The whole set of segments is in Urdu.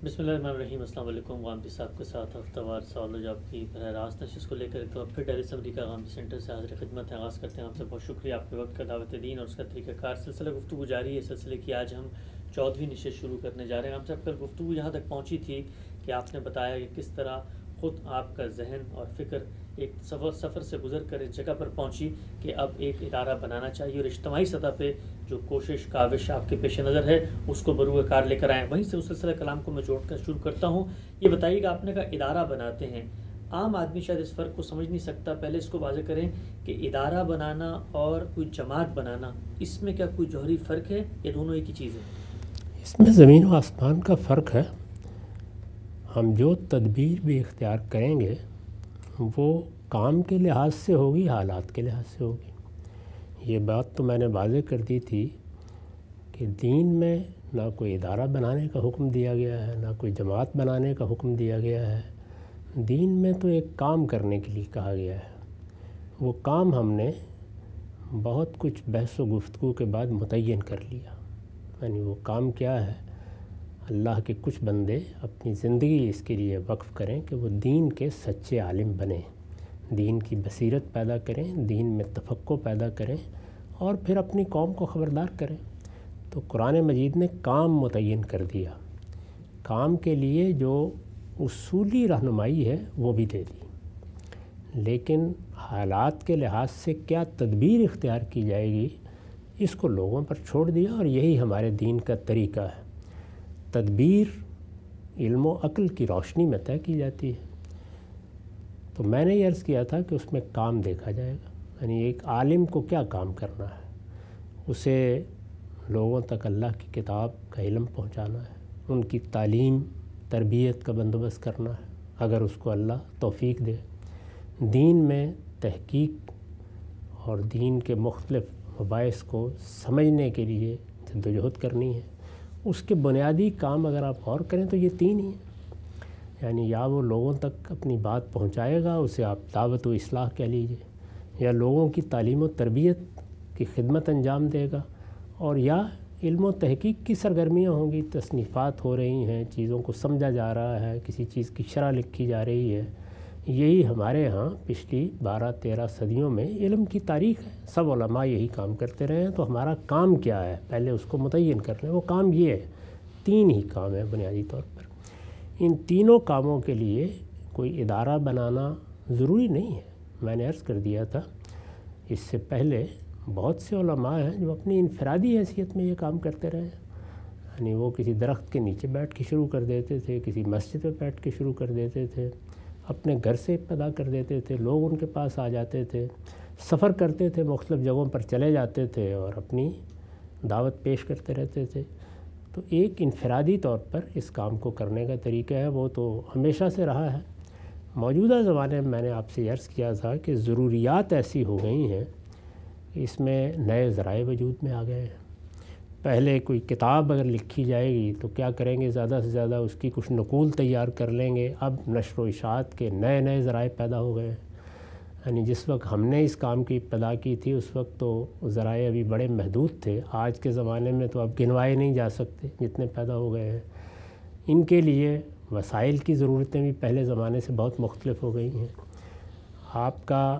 بسم اللہ الرحمن الرحیم۔ السلام علیکم۔ غامدی صاحب کے ساتھ ہفتہ وار سوال و جواب کی براہ راست نشست کو لے کر ایک بار پھر ڈیلیس امریکہ غامدی سینٹر سے حاضر خدمت ہے۔ آغاز کرتے ہیں آپ سے بہت شکریہ آپ کے وقت کا، دعوت دین اور اس کا طریقہ کار۔ سلسلہ گفتگو جاری ہے، سلسلے کی آج ہم 14ویں نشست شروع کرنے جا رہے ہیں۔ ہم سے کل گفتگو یہاں تک پہنچی تھی کہ آپ نے بتایا کہ کس طرح خود آپ کا ذہن اور فکر ایک سفر سے گزر کر اس جگہ پر پہنچی کہ اب ایک ادارہ بنانا چاہیے اور اجتماعی سطح پہ جو کوشش کاوش آپ کے پیش نظر ہے اس کو بروئے کار لے کر آئیں۔ وہیں سے اس سلسلہ کلام کو میں جوڑ کر شروع کرتا ہوں۔ یہ بتائیے گا، آپ نے کہا ادارہ بناتے ہیں، عام آدمی شاید اس فرق کو سمجھ نہیں سکتا، پہلے اس کو واضح کریں کہ ادارہ بنانا اور کوئی جماعت بنانا، اس میں کیا کوئی جوہری فرق ہے یا دونوں ایک ہی چیز ہے؟ اس میں زمین و آسمان کا فرق ہے۔ ہم جو تدبیر بھی اختیار کریں گے وہ کام کے لحاظ سے ہوگی، حالات کے لحاظ سے ہوگی۔ یہ بات تو میں نے واضح کر دی تھی کہ دین میں نہ کوئی ادارہ بنانے کا حکم دیا گیا ہے، نہ کوئی جماعت بنانے کا حکم دیا گیا ہے۔ دین میں تو ایک کام کرنے کے لیے کہا گیا ہے۔ وہ کام ہم نے بہت کچھ بحث و گفتگو کے بعد متعین کر لیا۔ یعنی وہ کام کیا ہے؟ اللہ کے کچھ بندے اپنی زندگی اس کے لیے وقف کریں کہ وہ دین کے سچے عالم بنیں، دین کی بصیرت پیدا کریں، دین میں تفقہ پیدا کریں اور پھر اپنی قوم کو خبردار کریں۔ تو قرآن مجید نے کام متعین کر دیا، کام کے لیے جو اصولی رہنمائی ہے وہ بھی دے دی، لیکن حالات کے لحاظ سے کیا تدبیر اختیار کی جائے گی اس کو لوگوں پر چھوڑ دیا، اور یہی ہمارے دین کا طریقہ ہے۔ تدبیر علم و عقل کی روشنی میں طے کی جاتی ہے۔ تو میں نے یہ عرض کیا تھا کہ اس میں کام دیکھا جائے گا، یعنی ایک عالم کو کیا کام کرنا ہے، اسے لوگوں تک اللہ کی کتاب کا علم پہنچانا ہے، ان کی تعلیم تربیت کا بندوبست کرنا ہے اگر اس کو اللہ توفیق دے، دین میں تحقیق اور دین کے مختلف مباحث کو سمجھنے کے لیے جدوجہد کرنی ہے۔ اس کے بنیادی کام اگر آپ غور کریں تو یہ تین ہی ہیں، یعنی یا وہ لوگوں تک اپنی بات پہنچائے گا، اسے آپ دعوت و اصلاح کہہ لیجئے، یا لوگوں کی تعلیم و تربیت کی خدمت انجام دے گا، اور یا علم و تحقیق کی سرگرمیاں ہوں گی، تصنیفات ہو رہی ہیں، چیزوں کو سمجھا جا رہا ہے، کسی چیز کی شرح لکھی جا رہی ہے۔ یہی ہمارے ہاں پچھلی 12-13 صدیوں میں علم کی تاریخ ہے، سب علماء یہی کام کرتے رہے ہیں۔ تو ہمارا کام کیا ہے پہلے اس کو متعین کر لیں۔ وہ کام یہ ہے، تین ہی کام ہیں بنیادی طور پر۔ ان تینوں کاموں کے لیے کوئی ادارہ بنانا ضروری نہیں ہے۔ میں نے عرض کر دیا تھا اس سے پہلے بہت سے علماء ہیں جو اپنی انفرادی حیثیت میں یہ کام کرتے رہے ہیں، یعنی وہ کسی درخت کے نیچے بیٹھ کے شروع کر دیتے تھے، کسی مسجد پہ بیٹھ کے شروع کر دیتے تھے، اپنے گھر سے ابتدا کر دیتے تھے، لوگ ان کے پاس آ جاتے تھے، سفر کرتے تھے، مختلف جگہوں پر چلے جاتے تھے اور اپنی دعوت پیش کرتے رہتے تھے۔ تو ایک انفرادی طور پر اس کام کو کرنے کا طریقہ ہے، وہ تو ہمیشہ سے رہا ہے۔ موجودہ زمانے میں نے آپ سے عرض کیا تھا کہ ضروریات ایسی ہو گئی ہیں کہ اس میں نئے ذرائع وجود میں آ گئے ہیں۔ پہلے کوئی کتاب اگر لکھی جائے گی تو کیا کریں گے، زیادہ سے زیادہ اس کی کچھ نقول تیار کر لیں گے۔ اب نشر و اشاعت کے نئے ذرائع پیدا ہو گئے ہیں، یعنی جس وقت ہم نے اس کام کی ابتدا کی تھی اس وقت تو ذرائع ابھی بڑے محدود تھے، آج کے زمانے میں تو اب گنوائے نہیں جا سکتے جتنے پیدا ہو گئے ہیں۔ ان کے لیے وسائل کی ضرورتیں بھی پہلے زمانے سے بہت مختلف ہو گئی ہیں۔ آپ کا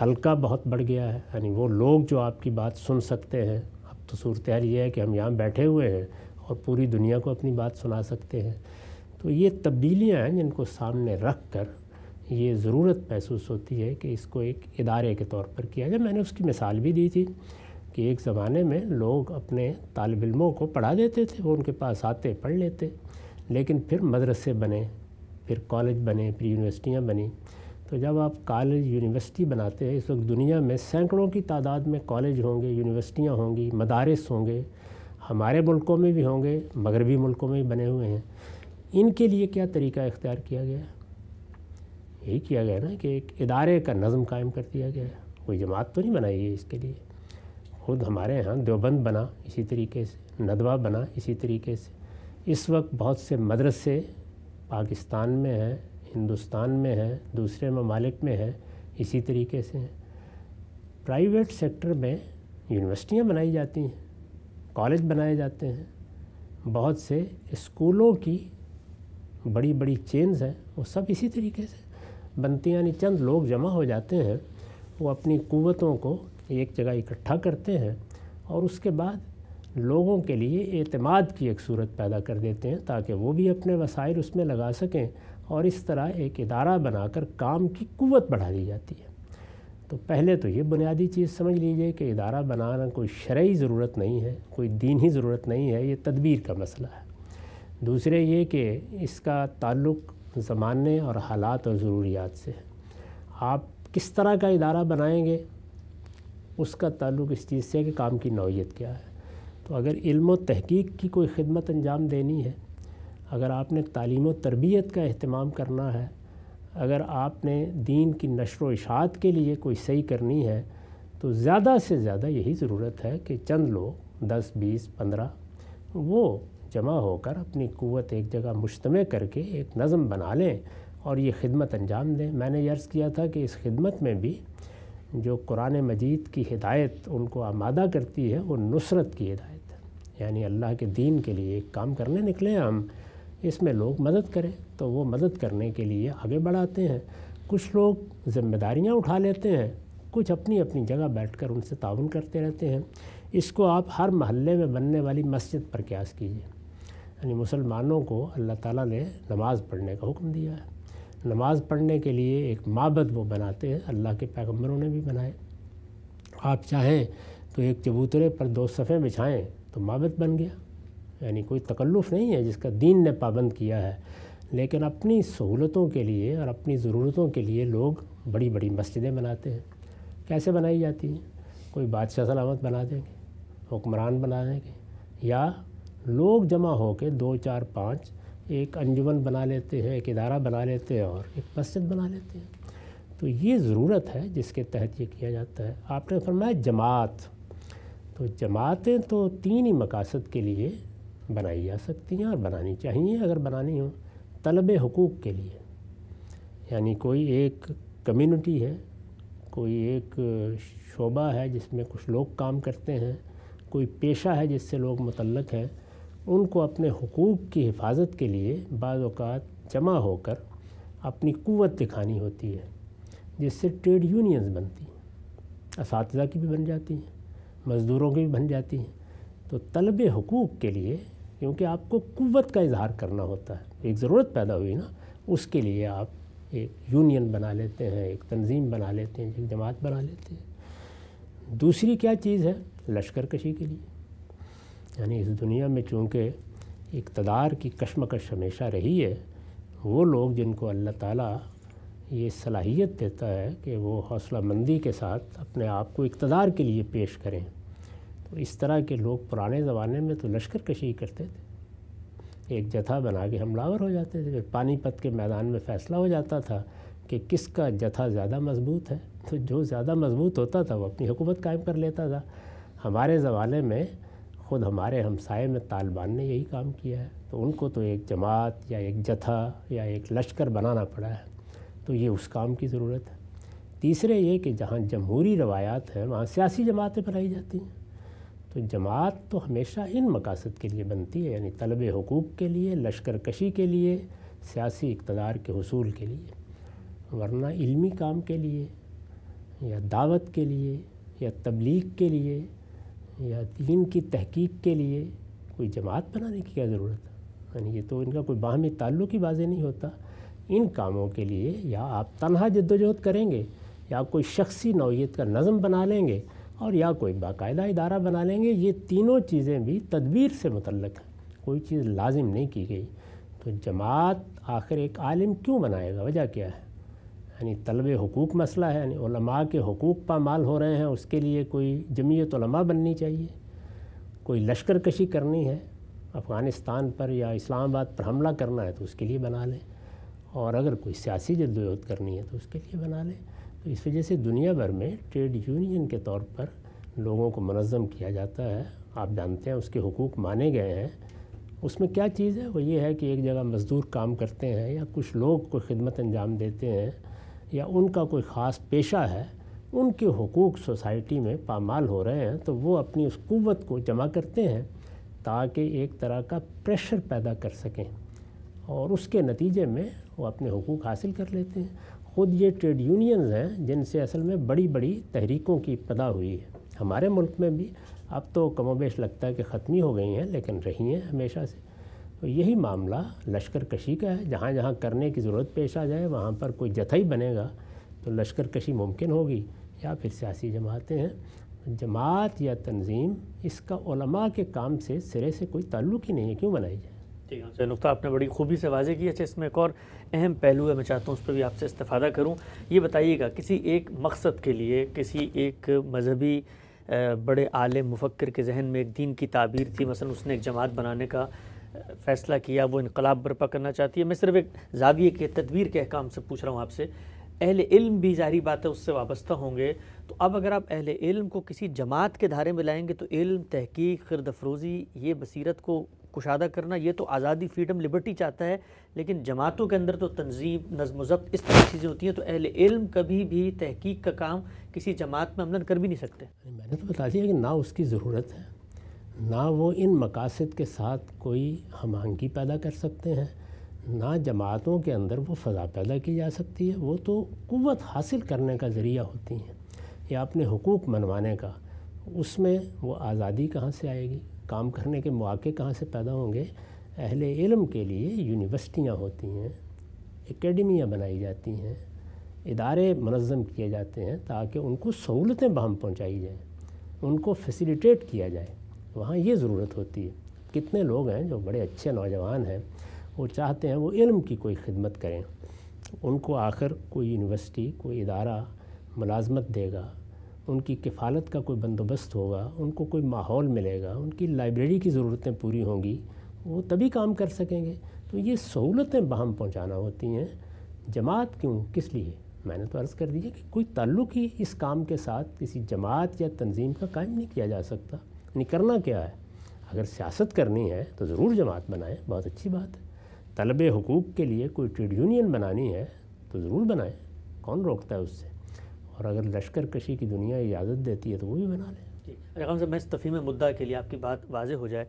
حلقہ بہت بڑھ گیا ہے، یعنی وہ لوگ جو آپ کی بات سن سکتے ہیں۔ اب تو صورتحال یہ ہے کہ ہم یہاں بیٹھے ہوئے ہیں اور پوری دنیا کو اپنی بات سنا سکتے ہیں۔ تو یہ تبدیلیاں ہیں جن کو سامنے رکھ کر یہ ضرورت محسوس ہوتی ہے کہ اس کو ایک ادارے کے طور پر کیا جائے۔ میں نے اس کی مثال بھی دی تھی کہ ایک زمانے میں لوگ اپنے طالب علموں کو پڑھا دیتے تھے، وہ ان کے پاس آتے پڑھ لیتے، لیکن پھر مدرسے بنے، پھر کالج بنے، پھر یونیورسٹیاں بنیں۔ تو جب آپ کالج یونیورسٹی بناتے ہیں، اس وقت دنیا میں سینکڑوں کی تعداد میں کالج ہوں گے، یونیورسٹیاں ہوں گی، مدارس ہوں گے، ہمارے ملکوں میں بھی ہوں گے، مغربی ملکوں میں بھی بنے ہوئے ہیں۔ ان کے لیے کیا طریقہ اختیار کیا گیا ہے؟ یہی کیا گیا نا کہ ایک ادارے کا نظم قائم کر دیا گیا ہے۔ کوئی جماعت تو نہیں بنائی گئی اس کے لیے۔ خود ہمارے ہاں دیوبند بنا اسی طریقے سے، ندوہ بنا اسی طریقے سے۔ اس وقت بہت سے مدرسے پاکستان میں ہیں، ہندوستان میں ہیں، دوسرے ممالک میں ہیں، اسی طریقے سے ہیں۔ پرائیویٹ سیکٹر میں یونیورسٹیاں بنائی جاتی ہیں، کالج بنائے جاتے ہیں، بہت سے اسکولوں کی بڑی بڑی چینز ہیں وہ سب اسی طریقے سے بنتی ہیں، یعنی چند لوگ جمع ہو جاتے ہیں، وہ اپنی قوتوں کو ایک جگہ اکٹھا کرتے ہیں اور اس کے بعد لوگوں کے لیے اعتماد کی ایک صورت پیدا کر دیتے ہیں تاکہ وہ بھی اپنے وسائل اس میں لگا سکیں، اور اس طرح ایک ادارہ بنا کر کام کی قوت بڑھا دی جاتی ہے۔ تو پہلے تو یہ بنیادی چیز سمجھ لیجئے کہ ادارہ بنانا کوئی شرعی ضرورت نہیں ہے، کوئی دینی ضرورت نہیں ہے، یہ تدبیر کا مسئلہ ہے۔ دوسرے یہ کہ اس کا تعلق زمانے اور حالات اور ضروریات سے ہے۔ آپ کس طرح کا ادارہ بنائیں گے اس کا تعلق اس چیز سے ہے کہ کام کی نوعیت کیا ہے۔ تو اگر علم و تحقیق کی کوئی خدمت انجام دینی ہے، اگر آپ نے تعلیم و تربیت کا اہتمام کرنا ہے، اگر آپ نے دین کی نشر و اشاعت کے لیے کوئی صحیح کرنی ہے، تو زیادہ سے زیادہ یہی ضرورت ہے کہ چند لوگ 10 20 15 وہ جمع ہو کر اپنی قوت ایک جگہ مجتمع کر کے ایک نظم بنا لیں اور یہ خدمت انجام دیں۔ میں نے عرض کیا تھا کہ اس خدمت میں بھی جو قرآن مجید کی ہدایت ان کو آمادہ کرتی ہے وہ نصرت کی ہدایت ہے، یعنی اللہ کے دین کے لیے ایک کام کرنے نکلے ہم، اس میں لوگ مدد کریں تو وہ مدد کرنے کے لیے آگے بڑھاتے ہیں۔ کچھ لوگ ذمہ داریاں اٹھا لیتے ہیں، کچھ اپنی اپنی جگہ بیٹھ کر ان سے تعاون کرتے رہتے ہیں۔ اس کو آپ ہر محلے میں بننے والی مسجد پر قیاس کیجیے، یعنی مسلمانوں کو اللہ تعالیٰ نے نماز پڑھنے کا حکم دیا ہے، نماز پڑھنے کے لیے ایک معبد وہ بناتے ہیں، اللہ کے پیغمبروں نے بھی بنائے۔ آپ چاہیں تو ایک چبوترے پر 2 صفیں بچھائیں تو معبد بن گیا، یعنی کوئی تکلف نہیں ہے جس کا دین نے پابند کیا ہے، لیکن اپنی سہولتوں کے لیے اور اپنی ضرورتوں کے لیے لوگ بڑی بڑی مسجدیں بناتے ہیں۔ کیسے بنائی جاتی ہیں؟ کوئی بادشاہ سلامت بنا دیں گے، حکمران بنا دیں گے، یا لوگ جمع ہو کے 2 4 5 ایک انجمن بنا لیتے ہیں، ایک ادارہ بنا لیتے ہیں اور ایک مسجد بنا لیتے ہیں۔ تو یہ ضرورت ہے جس کے تحت یہ کیا جاتا ہے۔ آپ نے فرمایا جماعت، تو جماعتیں تو 3 ہی مقاصد کے لیے بنائی جا سکتی ہیں اور بنانی چاہیے اگر بنانی ہوں۔ طلب حقوق کے لیے، یعنی کوئی ایک کمیونٹی ہے، کوئی ایک شعبہ ہے جس میں کچھ لوگ کام کرتے ہیں، کوئی پیشہ ہے جس سے لوگ متعلق ہیں، ان کو اپنے حقوق کی حفاظت کے لیے بعض اوقات جمع ہو کر اپنی قوت دکھانی ہوتی ہے، جس سے ٹریڈ یونینز بنتی ہیں، اساتذہ کی بھی بن جاتی ہیں، مزدوروں کی بھی بن جاتی ہیں۔ تو طلب حقوق کے لیے، کیونکہ آپ کو قوت کا اظہار کرنا ہوتا ہے، ایک ضرورت پیدا ہوئی نا، اس کے لیے آپ ایک یونین بنا لیتے ہیں، ایک تنظیم بنا لیتے ہیں، ایک جماعت بنا لیتے ہیں۔ دوسری کیا چیز ہے؟ لشکر کشی کے لیے، یعنی اس دنیا میں چونکہ اقتدار کی کشمکش ہمیشہ رہی ہے، وہ لوگ جن کو اللہ تعالیٰ یہ صلاحیت دیتا ہے کہ وہ حوصلہ مندی کے ساتھ اپنے آپ کو اقتدار کے لیے پیش کریں، تو اس طرح کے لوگ پرانے زمانے میں تو لشکر کشی کرتے تھے، ایک جتھا بنا کے حملہ آور ہو جاتے تھے۔ پھر پانی پت کے میدان میں فیصلہ ہو جاتا تھا کہ کس کا جتھا زیادہ مضبوط ہے، تو جو زیادہ مضبوط ہوتا تھا وہ اپنی حکومت قائم کر لیتا تھا۔ ہمارے زمانے میں خود ہمارے ہمسائے میں طالبان نے یہی کام کیا ہے، تو ان کو تو ایک جماعت یا ایک جتھا یا ایک لشکر بنانا پڑا ہے، تو یہ اس کام کی ضرورت ہے۔ تیسرے یہ کہ جہاں جمہوری روایات ہیں وہاں سیاسی جماعتیں بنائی جاتی ہیں، تو جماعت تو ہمیشہ ان مقاصد کے لیے بنتی ہے، یعنی طلب حقوق کے لیے، لشکر کشی کے لیے، سیاسی اقتدار کے حصول کے لیے، ورنہ علمی کام کے لیے یا دعوت کے لیے یا تبلیغ کے لیے یا دین کی تحقیق کے لیے کوئی جماعت بنانے کی کیا ضرورت ہے؟ یعنی یہ تو ان کا کوئی باہمی تعلق ہی واضح نہیں ہوتا۔ ان کاموں کے لیے یا آپ تنہا جدوجہد کریں گے، یا کوئی شخصی نوعیت کا نظم بنا لیں گے، اور یا کوئی باقاعدہ ادارہ بنا لیں گے۔ یہ تینوں چیزیں بھی تدبیر سے متعلق ہیں، کوئی چیز لازم نہیں کی گئی۔ تو جماعت آخر ایک عالم کیوں بنائے گا؟ وجہ کیا ہے؟ یعنی طلب حقوق مسئلہ ہے، یعنی علماء کے حقوق پامال ہو رہے ہیں، اس کے لیے کوئی جمعیت علماء بننی چاہیے۔ کوئی لشکر کشی کرنی ہے، افغانستان پر یا اسلام آباد پر حملہ کرنا ہے تو اس کے لیے بنا لیں، اور اگر کوئی سیاسی جدوجہد کرنی ہے تو اس کے لیے بنا لیں۔ تو اس وجہ سے دنیا بھر میں ٹریڈ یونین کے طور پر لوگوں کو منظم کیا جاتا ہے۔ آپ جانتے ہیں اس کے حقوق مانے گئے ہیں۔ اس میں کیا چیز ہے؟ وہ یہ ہے کہ ایک جگہ مزدور کام کرتے ہیں یا کچھ لوگ کوئی خدمت انجام دیتے ہیں یا ان کا کوئی خاص پیشہ ہے، ان کے حقوق سوسائٹی میں پامال ہو رہے ہیں، تو وہ اپنی اس قوت کو جمع کرتے ہیں تاکہ ایک طرح کا پریشر پیدا کر سکیں اور اس کے نتیجے میں وہ اپنے حقوق حاصل کر لیتے ہیں۔ خود یہ ٹریڈ یونینز ہیں جن سے اصل میں بڑی بڑی تحریکوں کی ابتدا ہوئی ہے۔ ہمارے ملک میں بھی اب تو کم و بیش لگتا ہے کہ ختم ہی ہو گئی ہیں، لیکن رہی ہیں ہمیشہ سے۔ تو یہی معاملہ لشکر کشی کا ہے، جہاں جہاں کرنے کی ضرورت پیش آ جائے وہاں پر کوئی جتھائی بنے گا تو لشکر کشی ممکن ہوگی، یا پھر سیاسی جماعتیں ہیں۔ جماعت یا تنظیم اس کا علماء کے کام سے سرے سے کوئی تعلق ہی نہیں ہے، کیوں بنائی جائے؟ ٹھیک ہے، نقطہ آپ نے بڑی خوبی سے واضح کیا۔ اچھا، اس میں ایک اور اہم پہلو ہے، میں چاہتا ہوں اس پہ بھی آپ سے استفادہ کروں۔ یہ بتائیے گا، کسی ایک مقصد کے لیے، کسی ایک مذہبی بڑے عالم مفکر کے ذہن میں ایک دین کی تعبیر تھی، مثلا اس نے ایک جماعت بنانے کا فیصلہ کیا، وہ انقلاب برپا کرنا چاہتی ہے۔ میں صرف ایک زاویے کے تدبیر کے احکام سے پوچھ رہا ہوں آپ سے۔ اہل علم بھی ظاہری بات ہے اس سے وابستہ ہوں گے، تو اب اگر آپ اہل علم کو کسی جماعت کے دھارے میں لائیں گے تو علم، تحقیق، خرد افروزی، یہ بصیرت کو کشادہ کرنا، یہ تو آزادی، فریڈم، لبرٹی چاہتا ہے، لیکن جماعتوں کے اندر تو تنظیم، نظم و ضبط، اس طرح کی چیزیں ہوتی ہیں، تو اہل علم کبھی بھی تحقیق کا کام کسی جماعت میں عملاً کر بھی نہیں سکتے۔ میں نے تو بتا دیا کہ نہ اس کی ضرورت ہے، نہ وہ ان مقاصد کے ساتھ کوئی ہم آہنگی پیدا کر سکتے ہیں، نہ جماعتوں کے اندر وہ فضا پیدا کی جا سکتی ہے۔ وہ تو قوت حاصل کرنے کا ذریعہ ہوتی ہیں یا اپنے حقوق منوانے کا۔ اس میں وہ آزادی کہاں سے آئے گی؟ کام کرنے کے مواقع کہاں سے پیدا ہوں گے؟ اہل علم کے لیے یونیورسٹیاں ہوتی ہیں، اکیڈمیاں بنائی جاتی ہیں، ادارے منظم کیے جاتے ہیں تاکہ ان کو سہولتیں باہم پہنچائی جائیں، ان کو فیسیلیٹیٹ کیا جائے۔ وہاں یہ ضرورت ہوتی ہے۔ کتنے لوگ ہیں جو بڑے اچھے نوجوان ہیں، وہ چاہتے ہیں وہ علم کی کوئی خدمت کریں، ان کو آخر کوئی یونیورسٹی، کوئی ادارہ ملازمت دے گا، ان کی کفالت کا کوئی بندوبست ہوگا، ان کو کوئی ماحول ملے گا، ان کی لائبریری کی ضرورتیں پوری ہوں گی، وہ تبھی کام کر سکیں گے۔ تو یہ سہولتیں باہم پہنچانا ہوتی ہیں۔ جماعت کیوں، کس لیے؟ میں نے تو عرض کر دی ہے کہ کوئی تعلق ہی اس کام کے ساتھ کسی جماعت یا تنظیم کا قائم نہیں کیا جا سکتا۔ یعنی کرنا کیا ہے؟ اگر سیاست کرنی ہے تو ضرور جماعت بنائیں، بہت اچھی بات ہے۔ طلب حقوق کے لیے کوئی ٹریڈ یونین بنانی ہے تو ضرور بنائیں، کون روکتا ہے اس سے؟ اور اگر لشکر کشی کی دنیا اجازت دیتی ہے تو وہ بھی بنا لیں۔ اقام صاحب، میں اس تفہیم مدعا کے لیے آپ کی بات واضح ہو جائے،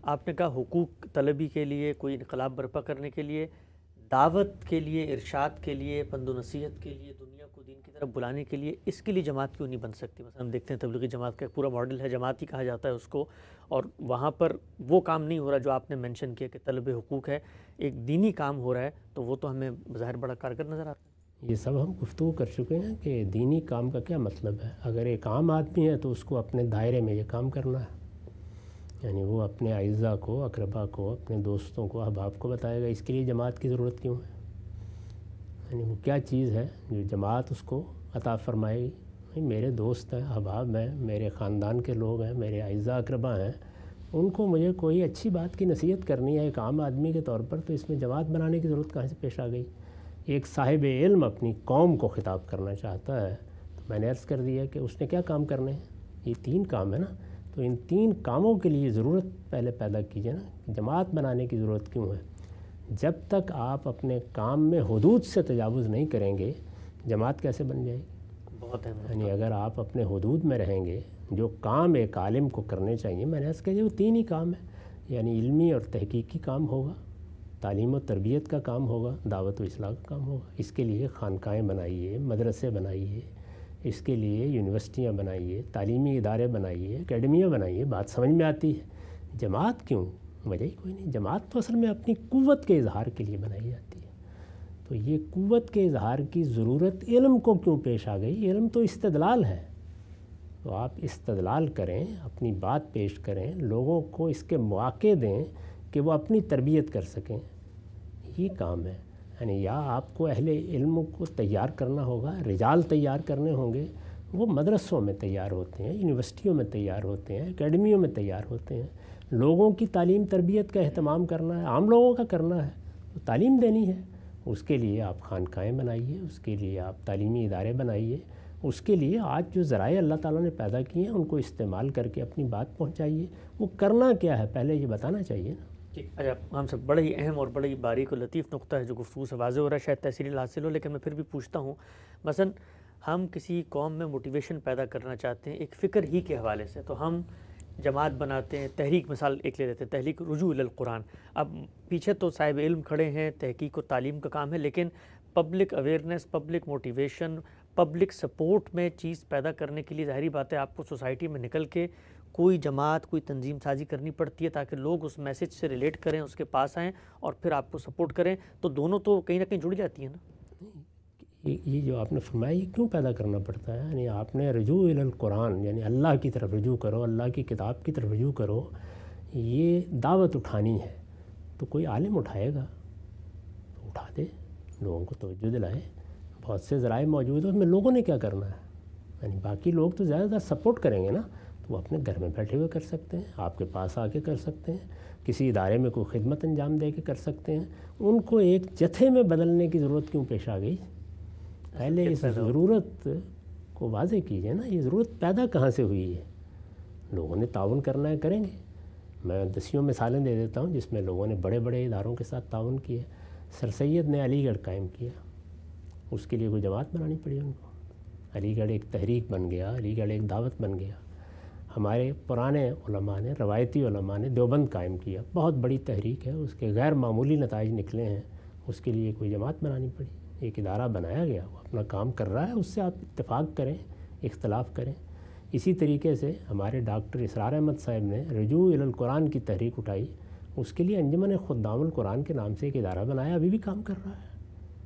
آپ نے کہا حقوق طلبی کے لیے، کوئی انقلاب برپا کرنے کے لیے، دعوت کے لیے، ارشاد کے لیے، پند و نصیحت کے لیے، دنیا کو دین کی طرف بلانے کے لیے، اس کے لیے جماعت کیوں نہیں بن سکتی؟ مثلا ہم دیکھتے ہیں تبلیغی جماعت کا ایک پورا ماڈل ہے، جماعت ہی کہا جاتا ہے اس کو، اور وہاں پر وہ کام نہیں ہو رہا جو آپ نے مینشن کیا کہ طلب حقوق ہے، ایک دینی کام ہو رہا ہے، تو وہ تو ہمیں بظاہر بڑا کارگر نظر آتا ہے۔ یہ سب ہم گفتگو کر چکے ہیں کہ دینی کام کا کیا مطلب ہے۔ اگر ایک عام آدمی ہے تو اس کو اپنے دائرے میں یہ کام کرنا ہے، یعنی وہ اپنے اعزاء کو، اقربا کو، اپنے دوستوں کو، احباب کو بتائے گا۔ اس کے لیے جماعت کی ضرورت کیوں ہے؟ یعنی وہ کیا چیز ہے جو جماعت اس کو عطا فرمائے گی؟ میرے دوست ہیں، احباب ہیں، میرے خاندان کے لوگ ہیں، میرے اعزاء اقربا ہیں، ان کو مجھے کوئی اچھی بات کی نصیحت کرنی ہے ایک عام آدمی کے طور پر، تو اس میں جماعت بنانے کی ضرورت کہاں سے پیش آ گئی؟ ایک صاحب علم اپنی قوم کو خطاب کرنا چاہتا ہے تو میں نے عرض کر دیا کہ اس نے کیا کام کرنے ہیں؟ یہ 3 کام ہے نا، تو ان 3 کاموں کے لیے ضرورت پہلے پیدا کیجیے نا۔ جماعت بنانے کی ضرورت کیوں ہے؟ جب تک آپ اپنے کام میں حدود سے تجاوز نہیں کریں گے، جماعت کیسے بن جائے گی؟ بہت ہے، یعنی اگر آپ اپنے حدود میں رہیں گے، جو کام ایک عالم کو کرنے چاہیے، میں نے عرض کیا وہ 3 ہی کام ہیں، یعنی علمی اور تحقیقی کام ہوگا، تعلیم و تربیت کا کام ہوگا، دعوت و اصلاح کا کام ہوگا۔ اس کے لیے خانقاہیں بنائیے، مدرسے بنائیے، اس کے لیے یونیورسٹیاں بنائیے، تعلیمی ادارے بنائیے، اکیڈمیاں بنائیے۔ بات سمجھ میں آتی ہے؟ جماعت کیوں؟ وجہ ہی کوئی نہیں۔ جماعت تو اصل میں اپنی قوت کے اظہار کے لیے بنائی جاتی ہے۔ تو یہ قوت کے اظہار کی ضرورت علم کو کیوں پیش آ گئی؟ علم تو استدلال ہے، تو آپ استدلال کریں، اپنی بات پیش کریں، لوگوں کو اس کے مواقع دیں کہ وہ اپنی تربیت کر سکیں۔ یہ کام ہے۔ یعنی یا آپ کو اہل علم کو تیار کرنا ہوگا، رجال تیار کرنے ہوں گے، وہ مدرسوں میں تیار ہوتے ہیں، یونیورسٹیوں میں تیار ہوتے ہیں، اکیڈمیوں میں تیار ہوتے ہیں۔ لوگوں کی تعلیم تربیت کا اہتمام کرنا ہے، عام لوگوں کا کرنا ہے، تو تعلیم دینی ہے۔ اس کے لیے آپ خانقاہیں بنائیے، اس کے لیے آپ تعلیمی ادارے بنائیے، اس کے لیے آج جو ذرائع اللہ تعالیٰ نے پیدا کیے ہیں ان کو استعمال کر کے اپنی بات پہنچائیے۔ وہ کرنا کیا ہے پہلے یہ بتانا چاہیے نا۔ اچھا، ہم سب بڑا ہی اہم اور بڑا ہی باریک و لطیف نقطہ ہے جو گفتگو سے واضح ہو رہا ہے، شاید تحصیل حاصل ہو، لیکن میں پھر بھی پوچھتا ہوں، مثلا ہم کسی قوم میں موٹیویشن پیدا کرنا چاہتے ہیں ایک فکر ہی کے حوالے سے، تو ہم جماعت بناتے ہیں، تحریک مثال ایک لے لیتے ہیں، تحریک رجوع الی القرآن. اب پیچھے تو صاحب علم کھڑے ہیں، تحقیق و تعلیم کا کام ہے، لیکن public awareness, public motivation, public support میں چیز پیدا کرنے کے لیے ظاہری بات ہے آپ کو سوسائٹی میں نکل کے کوئی جماعت، کوئی تنظیم سازی کرنی پڑتی ہے تاکہ لوگ اس میسج سے ریلیٹ کریں، اس کے پاس آئیں اور پھر آپ کو سپورٹ کریں. تو دونوں تو کہیں نہ کہیں جڑ جاتی ہیں نا. یہ جو آپ نے فرمایا یہ کیوں پیدا کرنا پڑتا ہے؟ یعنی آپ نے رجوع الی القرآن، یعنی اللہ کی طرف رجوع کرو، اللہ کی کتاب کی طرف رجوع کرو، یہ دعوت اٹھانی ہے. تو کوئی عالم اٹھائے گا تو اٹھا دے، لوگوں کو توجہ دلائے. بہت سے ذرائع موجود ہیں، اس میں لوگوں نے کیا کرنا ہے؟ یعنی باقی لوگ تو زیادہ تر سپورٹ کریں گے نا، تو وہ اپنے گھر میں بیٹھے ہوئے کر سکتے ہیں، آپ کے پاس آ کے کر سکتے ہیں، کسی ادارے میں کوئی خدمت انجام دے کے کر سکتے ہیں. ان کو ایک جتھے میں بدلنے کی ضرورت کیوں پیش آ گئی؟ پہلے اس ضرورت کو واضح کیجیے نا، یہ ضرورت پیدا کہاں سے ہوئی ہے؟ لوگوں نے تعاون کرنا ہے، کریں گے. میں دسیوں مثالیں دے دیتا ہوں جس میں لوگوں نے بڑے بڑے اداروں کے ساتھ تعاون کیا. سر سید نے علی گڑھ قائم کیا، اس کے لیے کوئی جماعت بنانی پڑی ان کو. علی گڑھ ایک تحریک بن گیا، علی گڑھ ایک دعوت بن گیا. ہمارے پرانے علماء نے، روایتی علماء نے دیوبند قائم کیا، بہت بڑی تحریک ہے، اس کے غیر معمولی نتائج نکلے ہیں. اس کے لیے کوئی جماعت بنانی پڑی، ایک ادارہ بنایا گیا، وہ اپنا کام کر رہا ہے، اس سے آپ اتفاق کریں، اختلاف کریں. اسی طریقے سے ہمارے ڈاکٹر اسرار احمد صاحب نے رجوع الی القرآن کی تحریک اٹھائی، اس کے لیے انجمن خدام القرآن کے نام سے ایک ادارہ بنایا، ابھی بھی کام کر رہا ہے.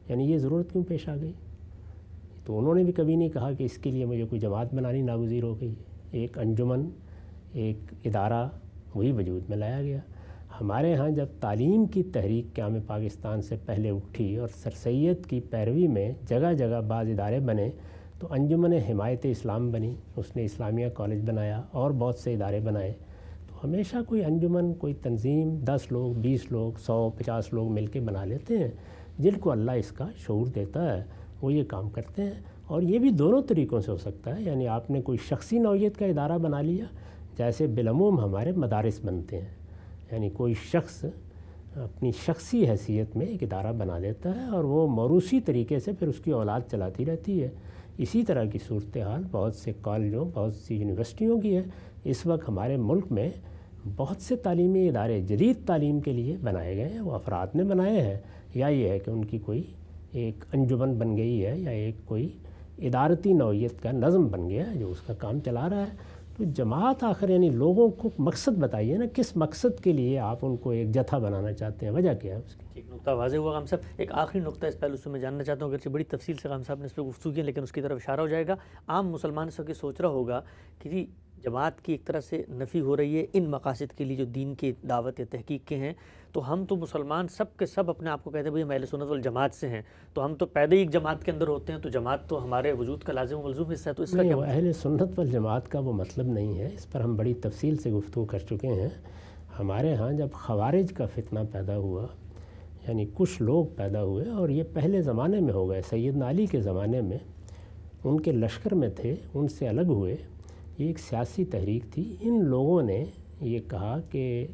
یعنی یہ ضرورت کیوں پیش آ گئی؟ تو انہوں نے بھی کبھی نہیں کہا کہ اس کے لیے مجھے کوئی جماعت بنانی ناگزیر ہو گئی. ایک انجمن، ایک ادارہ وہی وجود میں لایا گیا. ہمارے ہاں جب تعلیم کی تحریک قیام پاکستان سے پہلے اٹھی اور سر سید کی پیروی میں جگہ جگہ بعض ادارے بنے، تو انجمن حمایت اسلام بنی، اس نے اسلامیہ کالج بنایا اور بہت سے ادارے بنائے. تو ہمیشہ کوئی انجمن، کوئی تنظیم 10 لوگ، 20 لوگ، 100، 50 لوگ مل کے بنا لیتے ہیں. جن کو اللہ اس کا شعور دیتا ہے وہ یہ کام کرتے ہیں. اور یہ بھی دونوں طریقوں سے ہو سکتا ہے. یعنی آپ نے کوئی شخصی نوعیت کا ادارہ بنا لیا، جیسے بالعموم ہمارے مدارس بنتے ہیں. یعنی کوئی شخص اپنی شخصی حیثیت میں ایک ادارہ بنا دیتا ہے اور وہ موروثی طریقے سے پھر اس کی اولاد چلاتی رہتی ہے. اسی طرح کی صورتحال بہت سے کالجوں، بہت سی یونیورسٹیوں کی ہے. اس وقت ہمارے ملک میں بہت سے تعلیمی ادارے جدید تعلیم کے لیے بنائے گئے ہیں، وہ افراد نے بنائے ہیں، یا یہ ہے کہ ان کی کوئی ایک انجمن بن گئی ہے یا ایک کوئی ادارتی نوعیت کا نظم بن گیا ہے جو اس کا کام چلا رہا ہے. تو جماعت آخر یعنی لوگوں کو مقصد بتائیے نا، کس مقصد کے لیے آپ ان کو ایک جتھا بنانا چاہتے ہیں، وجہ کیا ہے اس کی؟ ایک نقطہ واضح ہوا غام صاحب. ایک آخری نقطہ اس پہلو سے میں جاننا چاہتا ہوں، اگرچہ بڑی تفصیل سے غام صاحب نے اس پہ گفتگو کی، لیکن اس کی طرف اشارہ ہو جائے گا. عام مسلمان اس وقت سوچ رہا ہوگا کہ جی جماعت کی ایک طرح سے نفی ہو رہی ہے ان مقاصد کے لیے جو دین کی دعوت یا تحقیق کے ہیں، تو ہم تو مسلمان سب کے سب اپنے آپ کو کہتے ہیں بھئی ہم اہل سنت والجماعت سے ہیں، تو ہم تو پیدا ہی ایک جماعت کے اندر ہوتے ہیں، تو جماعت تو ہمارے وجود کا لازم و ملزوم حصہ ہے. تو اس کا کیا اہل سنت والجماعت کا وہ مطلب نہیں ہے. اس پر ہم بڑی تفصیل سے گفتگو کر چکے ہیں. ہمارے ہاں جب خوارج کا فتنہ پیدا ہوا، یعنی کچھ لوگ پیدا ہوئے، اور یہ پہلے زمانے میں ہو گئے، سیدنا علی کے زمانے میں ان کے لشکر میں تھے، ان سے الگ ہوئے. یہ ایک سیاسی تحریک تھی. ان لوگوں نے یہ کہا کہ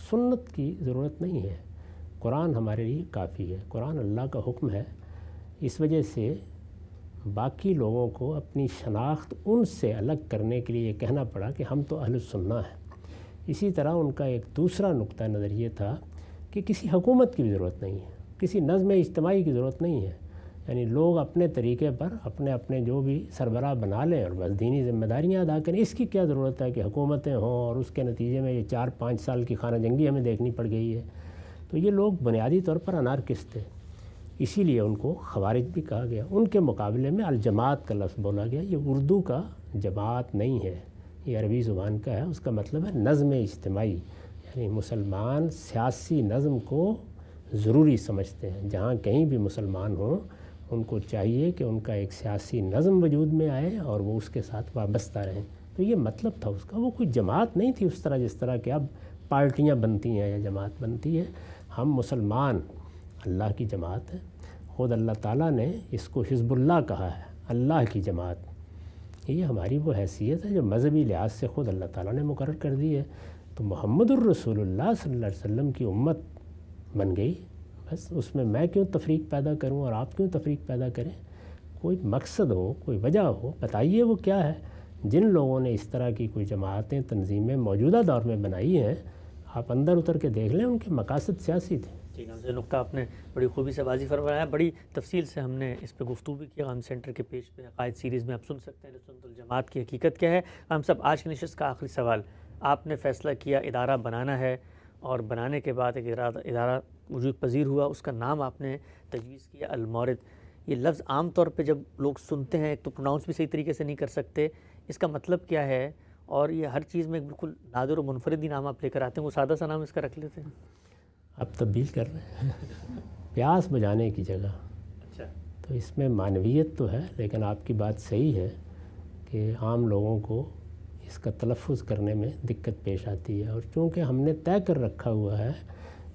سنت کی ضرورت نہیں ہے، قرآن ہمارے لیے کافی ہے، قرآن اللہ کا حکم ہے. اس وجہ سے باقی لوگوں کو اپنی شناخت ان سے الگ کرنے کے لیے یہ کہنا پڑا کہ ہم تو اہل السنہ ہیں. اسی طرح ان کا ایک دوسرا نقطہ نظر یہ تھا کہ کسی حکومت کی بھی ضرورت نہیں ہے، کسی نظم اجتماعی کی ضرورت نہیں ہے. یعنی لوگ اپنے طریقے پر اپنے اپنے جو بھی سربراہ بنا لیں اور بس دینی ذمہ داریاں ادا کریں. اس کی کیا ضرورت ہے کہ حکومتیں ہوں اور اس کے نتیجے میں یہ 4-5 سال کی خانہ جنگی ہمیں دیکھنی پڑ گئی ہے. تو یہ لوگ بنیادی طور پر انارکسٹ تھے، اسی لیے ان کو خوارج بھی کہا گیا. ان کے مقابلے میں الجماعت کا لفظ بولا گیا. یہ اردو کا جماعت نہیں ہے، یہ عربی زبان کا ہے. اس کا مطلب ہے نظم اجتماعی. یعنی مسلمان سیاسی نظم کو ضروری سمجھتے ہیں. جہاں کہیں بھی مسلمان ہوں ان کو چاہیے کہ ان کا ایک سیاسی نظم وجود میں آئے اور وہ اس کے ساتھ وابستہ رہیں. تو یہ مطلب تھا اس کا. وہ کوئی جماعت نہیں تھی اس طرح جس طرح کہ اب پارٹیاں بنتی ہیں یا جماعت بنتی ہے. ہم مسلمان اللہ کی جماعت ہے. خود اللہ تعالیٰ نے اس کو حزب اللہ کہا ہے، اللہ کی جماعت. یہ ہماری وہ حیثیت ہے جو مذہبی لحاظ سے خود اللہ تعالیٰ نے مقرر کر دی ہے. تو محمد الرسول اللہ صلی اللہ علیہ وسلم کی امت بن گئی. بس اس میں کیوں تفریق پیدا کروں اور آپ کیوں تفریق پیدا کریں؟ کوئی مقصد ہو، کوئی وجہ ہو، بتائیے وہ کیا ہے. جن لوگوں نے اس طرح کی کوئی جماعتیں تنظیمیں موجودہ دور میں بنائی ہیں، آپ اندر اتر کے دیکھ لیں، ان کے مقاصد سیاسی تھے۔ ٹھیک ہے، نقطہ آپ نے بڑی خوبی سے واضح فرمایا، بڑی تفصیل سے ہم نے اس پہ گفتگو بھی کی۔ غام سینٹر کے پیج پہ عقائد سیریز میں آپ سن سکتے ہیں اہل سنت الجماعت کی حقیقت کیا ہے۔ ہم سب آج کی نشست کا آخری سوال، آپ نے فیصلہ کیا ادارہ بنانا ہے، اور بنانے کے بعد ایک ادارہ وجود پذیر ہوا، اس کا نام آپ نے تجویز کیا المورد۔ یہ لفظ عام طور پہ جب لوگ سنتے ہیں تو پروناؤنس بھی صحیح طریقے سے نہیں کر سکتے، اس کا مطلب کیا ہے؟ اور یہ ہر چیز میں بالکل نادر و منفرد ہی نام آپ لے کر آتے ہیں، وہ سادہ سا نام اس کا رکھ لیتے ہیں۔ اب تبدیل کر رہے ہیں پیاس بجانے کی جگہ۔ اچھا، تو اس میں معنویت تو ہے، لیکن آپ کی بات صحیح ہے کہ عام لوگوں کو اس کا تلفظ کرنے میں دقت پیش آتی ہے، اور چونکہ ہم نے طے کر رکھا ہوا ہے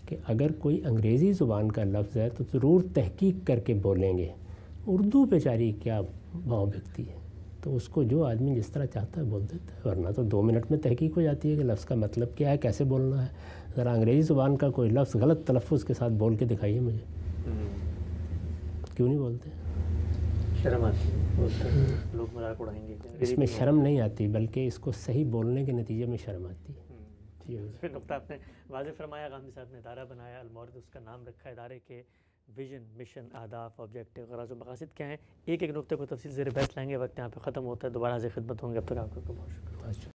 کہ اگر کوئی انگریزی زبان کا لفظ ہے تو ضرور تحقیق کر کے بولیں گے، اردو بیچاری کیا بھاؤ بکتی ہے، تو اس کو جو آدمی جس طرح چاہتا ہے بول دیتا ہے، ورنہ تو 2 منٹ میں تحقیق ہو جاتی ہے کہ لفظ کا مطلب کیا ہے، کیسے بولنا ہے۔ ذرا انگریزی زبان کا کوئی لفظ غلط تلفظ کے ساتھ بول کے دکھائیے مجھے، کیوں نہیں بولتے؟ شرم آتی ہے، بولتے ہیں لوگ مذاق اڑائیں گے۔ اس میں شرم نہیں آتی، بلکہ اس کو صحیح بولنے کے نتیجے میں شرم آتی ہے۔ پھر نقطہ آپ نے واضح فرمایا، غامدی صاحب نے ادارہ بنایا المورد، اس کا نام رکھا، ادارے کے ویژن، مشن، اہداف، آبجیکٹو، غرض و مقاصد کیا ہیں، ایک ایک نقطے کو تفصیل زیر بحث لائیں گے۔ وقت یہاں پہ ختم ہوتا ہے، دوبارہ حاضر خدمت ہوں گے، اب تک آپ کو بہت شکریہ۔